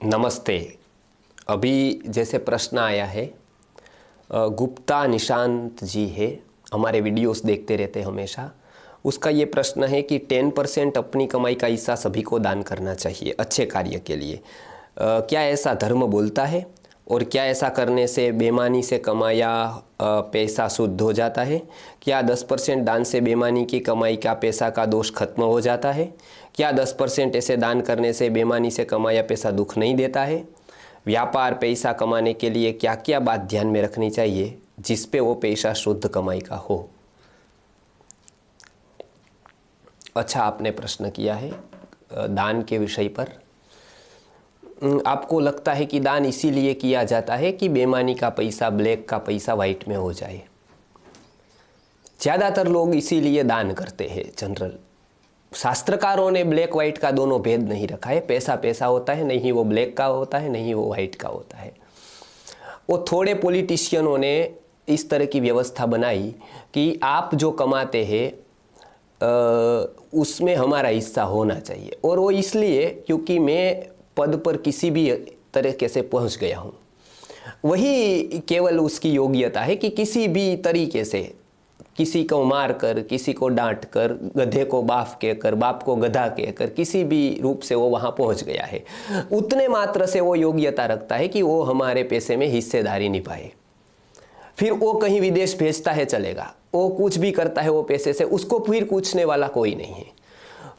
नमस्ते। अभी जैसे प्रश्न आया है, गुप्ता निशांत जी है, हमारे वीडियोस देखते रहते हैं हमेशा। उसका ये प्रश्न है कि 10% अपनी कमाई का हिस्सा सभी को दान करना चाहिए अच्छे कार्य के लिए। क्या ऐसा धर्म बोलता है? और क्या ऐसा करने से बेईमानी से कमाया पैसा शुद्ध हो जाता है? क्या 10% दान से बेईमानी की कमाई का पैसा का दोष खत्म हो जाता है? क्या 10% ऐसे दान करने से बेईमानी से कमाया पैसा दुख नहीं देता है? व्यापार पैसा कमाने के लिए क्या क्या बात ध्यान में रखनी चाहिए जिस पे वो पैसा शुद्ध कमाई का हो? अच्छा, आपने प्रश्न किया है दान के विषय पर। आपको लगता है कि दान इसीलिए किया जाता है कि बेईमानी का पैसा, ब्लैक का पैसा वाइट में हो जाए। ज़्यादातर लोग इसीलिए दान करते हैं। जनरल शास्त्रकारों ने ब्लैक वाइट का दोनों भेद नहीं रखा है। पैसा पैसा होता है, नहीं वो ब्लैक का होता है, नहीं वो वाइट का होता है। वो थोड़े पॉलिटिशियनों ने इस तरह की व्यवस्था बनाई कि आप जो कमाते हैं उसमें हमारा हिस्सा होना चाहिए। और वो इसलिए क्योंकि मैं पद पर किसी भी तरीके से पहुंच गया हूं, वही केवल उसकी योग्यता है कि किसी भी तरीके से किसी को मार कर, किसी को डांट कर, गधे को बाप कहकर, बाप को गधा कहकर, किसी भी रूप से वो वहां पहुंच गया है, उतने मात्र से वो योग्यता रखता है कि वो हमारे पैसे में हिस्सेदारी निभाए। फिर वो कहीं विदेश भेजता है, चलेगा, वो कुछ भी करता है वो पैसे से, उसको फिर पूछने वाला कोई नहीं है।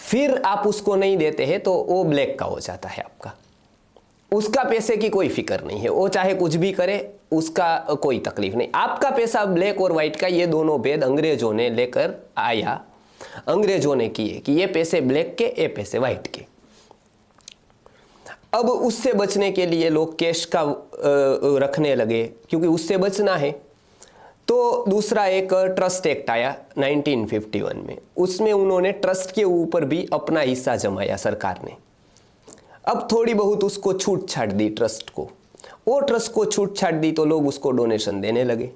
फिर आप उसको नहीं देते हैं तो वो ब्लैक का हो जाता है आपका। उसका पैसे की कोई फिक्र नहीं है, वो चाहे कुछ भी करे, उसका कोई तकलीफ नहीं। आपका पैसा ब्लैक और वाइट का, ये दोनों भेद अंग्रेजों ने लेकर आया, अंग्रेजों ने किए कि ये पैसे ब्लैक के, ये पैसे वाइट के। अब उससे बचने के लिए लोग कैश का रखने लगे, क्योंकि उससे बचना है। तो दूसरा एक ट्रस्ट एक्ट आया 1951 में, उसमें उन्होंने ट्रस्ट के ऊपर भी अपना हिस्सा जमाया सरकार ने। अब थोड़ी बहुत उसको छूट छाट दी ट्रस्ट को, वो ट्रस्ट को छूट छाट दी तो लोग उसको डोनेशन देने लगे।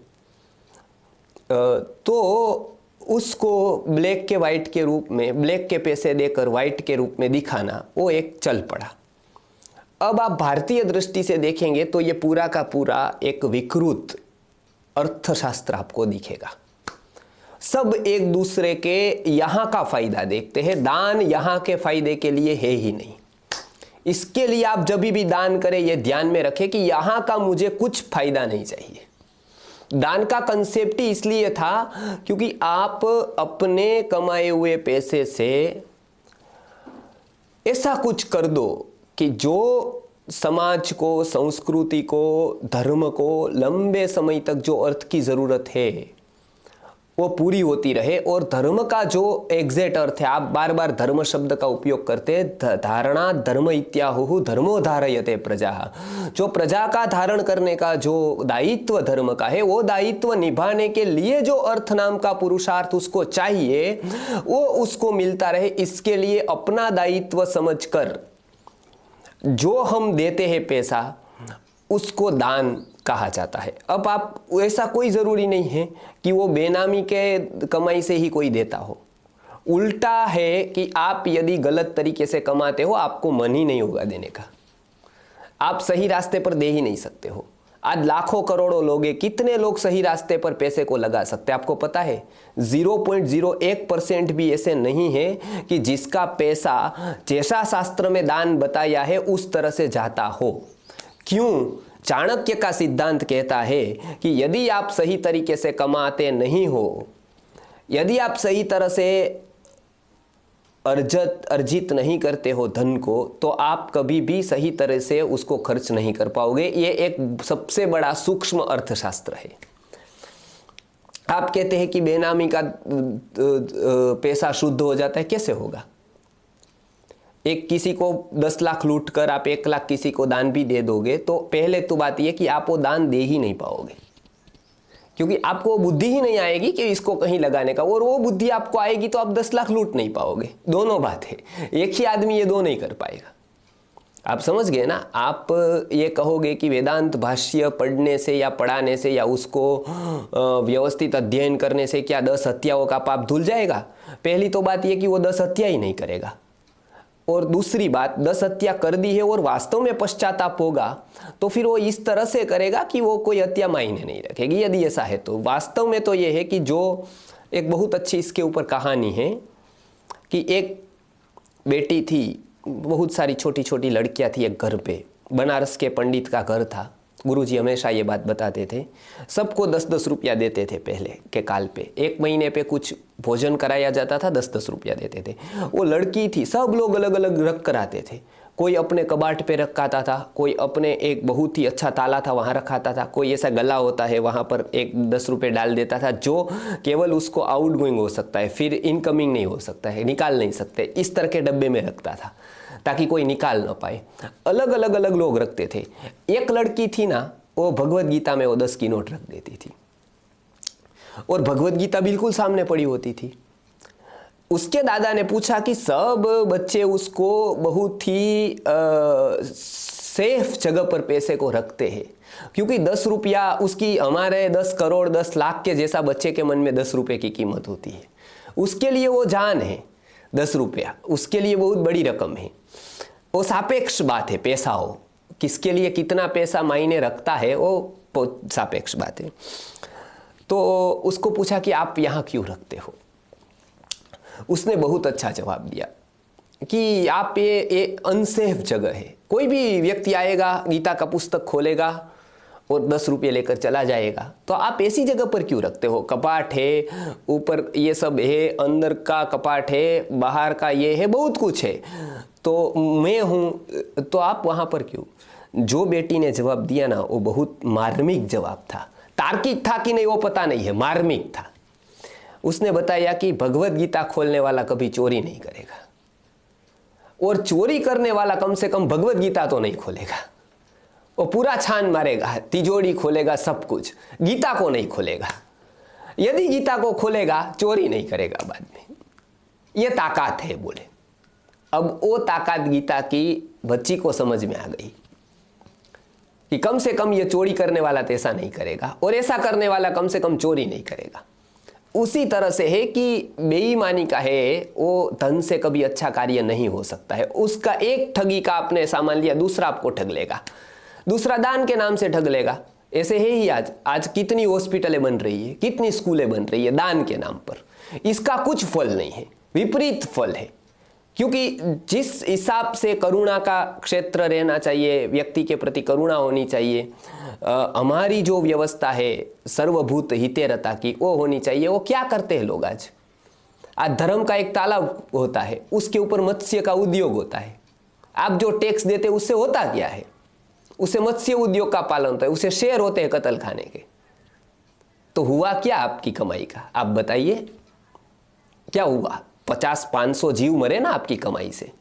तो उसको ब्लैक के वाइट के रूप में, ब्लैक के पैसे देकर वाइट के रूप में दिखाना, वो एक चल पड़ा। अब आप भारतीय दृष्टि से देखेंगे तो ये पूरा का पूरा एक विकृत अर्थशास्त्र आपको दिखेगा। सब एक दूसरे के यहाँ का फायदा देखते हैं। दान यहाँ के फायदे के लिए है ही नहीं। इसके लिए आप जब भी दान करें ये ध्यान में रखें कि यहाँ का मुझे कुछ फायदा नहीं चाहिए। दान का कंसेप्ट ही इसलिए था क्योंकि आप अपने कमाए हुए पैसे से ऐसा कुछ कर दो कि जो समाज को, संस्कृति को, धर्म को लंबे समय तक जो अर्थ की जरूरत है वो पूरी होती रहे। और धर्म का जो एग्जैक्ट अर्थ है, आप बार बार धर्म शब्द का उपयोग करते हैं, धारणा धर्म इत्याहुः धर्मो धारयते प्रजा। जो प्रजा का धारण करने का जो दायित्व धर्म का है, वो दायित्व निभाने के लिए जो अर्थ नाम का पुरुषार्थ उसको चाहिए, वो उसको मिलता रहे। इसके लिए अपना दायित्व समझकर जो हम देते हैं पैसा, उसको दान कहा जाता है। अब आप, ऐसा कोई ज़रूरी नहीं है कि वो बेनामी के कमाई से ही कोई देता हो। उल्टा है कि आप यदि गलत तरीके से कमाते हो, आपको मन ही नहीं होगा देने का। आप सही रास्ते पर दे ही नहीं सकते हो। आज लाखों करोड़ों लोग हैं, कितने लोग सही रास्ते पर पैसे को लगा सकते हैं आपको पता है? 0.01% भी ऐसे नहीं है कि जिसका पैसा जैसा शास्त्र में दान बताया है उस तरह से जाता हो। क्यों? चाणक्य का सिद्धांत कहता है कि यदि आप सही तरीके से कमाते नहीं हो, यदि आप सही तरह से अर्जित नहीं करते हो धन को, तो आप कभी भी सही तरह से उसको खर्च नहीं कर पाओगे। ये एक सबसे बड़ा सूक्ष्म अर्थशास्त्र है। आप कहते हैं कि बेनामी का पैसा शुद्ध हो जाता है, कैसे होगा? एक किसी को 10 लाख लूट कर आप 1 लाख किसी को दान भी दे दोगे तो पहले तो बात यह कि आप वो दान दे ही नहीं पाओगे, क्योंकि आपको बुद्धि ही नहीं आएगी कि इसको कहीं लगाने का। और वो बुद्धि आपको आएगी तो आप 10 लाख लूट नहीं पाओगे। दोनों बात है, एक ही आदमी ये दो नहीं कर पाएगा। आप समझ गए ना? आप ये कहोगे कि वेदांत भाष्य पढ़ने से या पढ़ाने से या उसको व्यवस्थित अध्ययन करने से क्या 10 हत्याओं का पाप धुल जाएगा? पहली तो बात यह कि वो 10 हत्या ही नहीं करेगा। और दूसरी बात 10 हत्या कर दी है और वास्तव में पश्चाताप होगा तो फिर वो इस तरह से करेगा कि वो कोई हत्या मायने नहीं रखेगी। यदि ऐसा है तो वास्तव में तो ये है कि जो एक बहुत अच्छी इसके ऊपर कहानी है कि एक बेटी थी, बहुत सारी छोटी छोटी लड़कियां थी एक घर पे। बनारस के पंडित का घर था। गुरुजी हमेशा ये बात बताते थे। सबको 10-10 रुपया देते थे पहले के काल पे। एक महीने पे कुछ भोजन कराया जाता था, 10-10 रुपया देते थे। वो लड़की थी, सब लोग अलग अलग रख कर आते थे। कोई अपने कबाट पे रखाता था, कोई अपने एक बहुत ही अच्छा ताला था वहाँ रखाता था, कोई ऐसा गला होता है वहाँ पर एक 10 रुपये डाल देता था जो केवल उसको आउट गोइंग हो सकता है, फिर इनकमिंग नहीं हो सकता है, निकाल नहीं सकते, इस तरह के डब्बे में रखता था ताकि कोई निकाल ना पाए। अलग अलग लोग रखते थे। एक लड़की थी ना, वो भगवत गीता में वो 10 की नोट रख देती थी और भगवत गीता बिल्कुल सामने पड़ी होती थी। उसके दादा ने पूछा कि सब बच्चे उसको बहुत ही सेफ जगह पर पैसे को रखते हैं, क्योंकि 10 रुपया उसकी हमारे 10 करोड़ 10 लाख के जैसा बच्चे के मन में 10 रुपये की कीमत होती है। उसके लिए वो जान है 10 रुपया, उसके लिए बहुत बड़ी रकम है। वो सापेक्ष बात है, पैसा हो किसके लिए कितना पैसा मायने रखता है वो सापेक्ष बात है। तो उसको पूछा कि आप यहाँ क्यों रखते हो। उसने बहुत अच्छा जवाब दिया कि आप ये अनसेफ जगह है। कोई भी व्यक्ति आएगा, गीता का पुस्तक खोलेगा और 10 रुपये लेकर चला जाएगा, तो आप ऐसी जगह पर क्यों रखते हो। कपाट है, ऊपर ये सब है, अंदर का कपाट है, बाहर का ये है, बहुत कुछ है, तो मैं हूँ, तो आप वहाँ पर क्यों। जो बेटी ने जवाब दिया ना, वो बहुत मार्मिक जवाब था। तार्किक था कि नहीं वो पता नहीं है, मार्मिक था। उसने बताया कि भगवत गीता खोलने वाला कभी चोरी नहीं करेगा, और चोरी करने वाला कम से कम भगवत गीता तो नहीं खोलेगा। वो पूरा छान मारेगा, तिजोरी खोलेगा, सब कुछ, गीता को नहीं खोलेगा। यदि गीता को खोलेगा चोरी नहीं करेगा बाद में। ये ताकत है बोले। अब वो ताकत गीता की बच्ची को समझ में आ गई कि कम से कम ये चोरी करने वाला तो ऐसा नहीं करेगा, और ऐसा करने वाला कम से कम चोरी नहीं करेगा। उसी तरह से है कि बेईमानी का है, वो धन से कभी अच्छा कार्य नहीं हो सकता है। उसका एक ठगी का आपने सामान लिया, दूसरा आपको ठग लेगा, दूसरा दान के नाम से ठग लेगा। ऐसे है ही आज कितनी हॉस्पिटलें बन रही है, कितनी स्कूलें बन रही है दान के नाम पर। इसका कुछ फल नहीं है, विपरीत फल है। क्योंकि जिस हिसाब से करुणा का क्षेत्र रहना चाहिए, व्यक्ति के प्रति करुणा होनी चाहिए, हमारी जो व्यवस्था है सर्वभूत हितेरता की, वो होनी चाहिए। वो क्या करते हैं लोग आज धर्म का एक तालाब होता है, उसके ऊपर मत्स्य का उद्योग होता है। आप जो टैक्स देते उससे होता क्या है, उससे मत्स्य उद्योग का पालन होता है, उससे शेयर होते हैं कत्ल खाने के। तो हुआ क्या आपकी कमाई का, आप बताइए क्या हुआ। 50-500 जीव मरे ना आपकी कमाई से।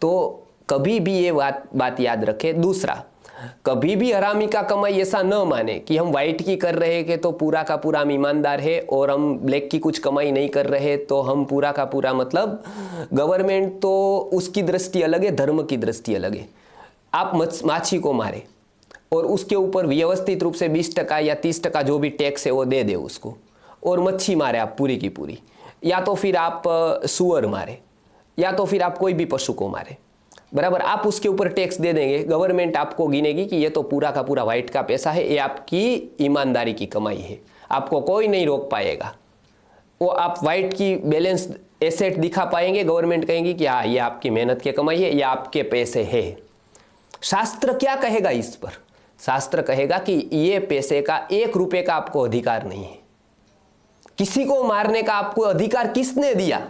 तो कभी भी ये बात याद रखे। दूसरा, कभी भी हरामी का कमाई ऐसा न माने कि हम व्हाइट की कर रहे हैं तो पूरा का पूरा हम ईमानदार है, और हम ब्लैक की कुछ कमाई नहीं कर रहे तो हम पूरा का पूरा, मतलब गवर्नमेंट तो उसकी दृष्टि अलग है, धर्म की दृष्टि अलग है। आप माछी को मारे और उसके ऊपर व्यवस्थित रूप से 20% या 30% जो भी टैक्स है वो दे दे उसको, और मच्छी मारे आप पूरी की पूरी, या तो फिर आप सुअर मारे, या तो फिर आप कोई भी पशु को मारे, बराबर, आप उसके ऊपर टैक्स दे देंगे। गवर्नमेंट आपको गिनेगी कि ये तो पूरा का पूरा व्हाइट का पैसा है, ये आपकी ईमानदारी की कमाई है, आपको कोई नहीं रोक पाएगा। वो आप व्हाइट की बैलेंस एसेट दिखा पाएंगे, गवर्नमेंट कहेंगी कि हाँ ये आपकी मेहनत की कमाई है, ये आपके पैसे है। शास्त्र क्या कहेगा इस पर। शास्त्र कहेगा कि ये पैसे का 1 रुपये का आपको अधिकार नहीं है। किसी को मारने का आपको अधिकार किसने दिया।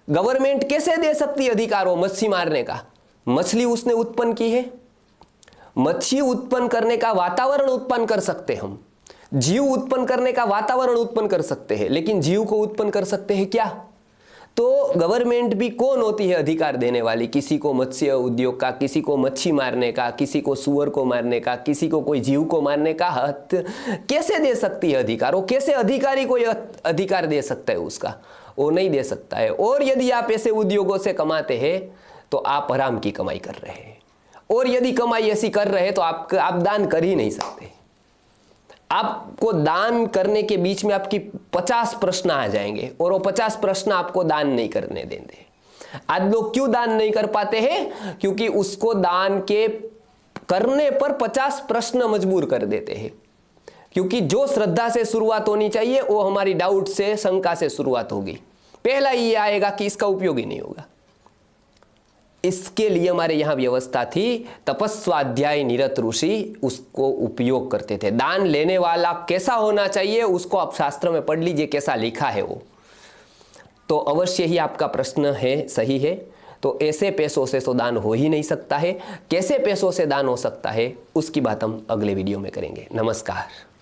गवर्नमेंट कैसे दे सकती है अधिकार वो मच्छी मारने का। मछली उसने उत्पन्न की है, मच्छी उत्पन्न करने का वातावरण उत्पन्न कर सकते हम, जीव उत्पन्न करने का वातावरण उत्पन्न कर सकते हैं, लेकिन जीव को उत्पन्न कर सकते हैं क्या। तो गवर्नमेंट भी कौन होती है अधिकार देने वाली, किसी को मत्स्य उद्योग का, किसी को मच्छी मारने का, किसी को सुअर को मारने का, किसी को कोई जीव को मारने का हक कैसे दे सकती है अधिकार। वो कैसे अधिकारी को अधिकार दे सकता है उसका, वो नहीं दे सकता है। और यदि आप ऐसे उद्योगों से कमाते हैं तो आप हराम की कमाई कर रहे हैं, और यदि कमाई ऐसी कर रहे हैं तो आप दान कर ही नहीं सकते। आपको दान करने के बीच में आपकी 50 प्रश्न आ जाएंगे, और वो 50 प्रश्न आपको दान नहीं करने देंगे। आज लोग क्यों दान नहीं कर पाते हैं? क्योंकि उसको दान के करने पर 50 प्रश्न मजबूर कर देते हैं। क्योंकि जो श्रद्धा से शुरुआत होनी चाहिए वो हमारी डाउट से, शंका से शुरुआत होगी। पहला ये आएगा कि इसका उपयोग ही नहीं होगा। इसके लिए हमारे यहां व्यवस्था थी, तपस्वाध्याय निरत ऋषि उसको उपयोग करते थे। दान लेने वाला कैसा होना चाहिए उसको आप शास्त्र में पढ़ लीजिए, कैसा लिखा है वो। तो अवश्य ही आपका प्रश्न है, सही है। तो ऐसे पैसों से तो दान हो ही नहीं सकता है। कैसे पैसों से दान हो सकता है उसकी बात हम अगले वीडियो में करेंगे। नमस्कार।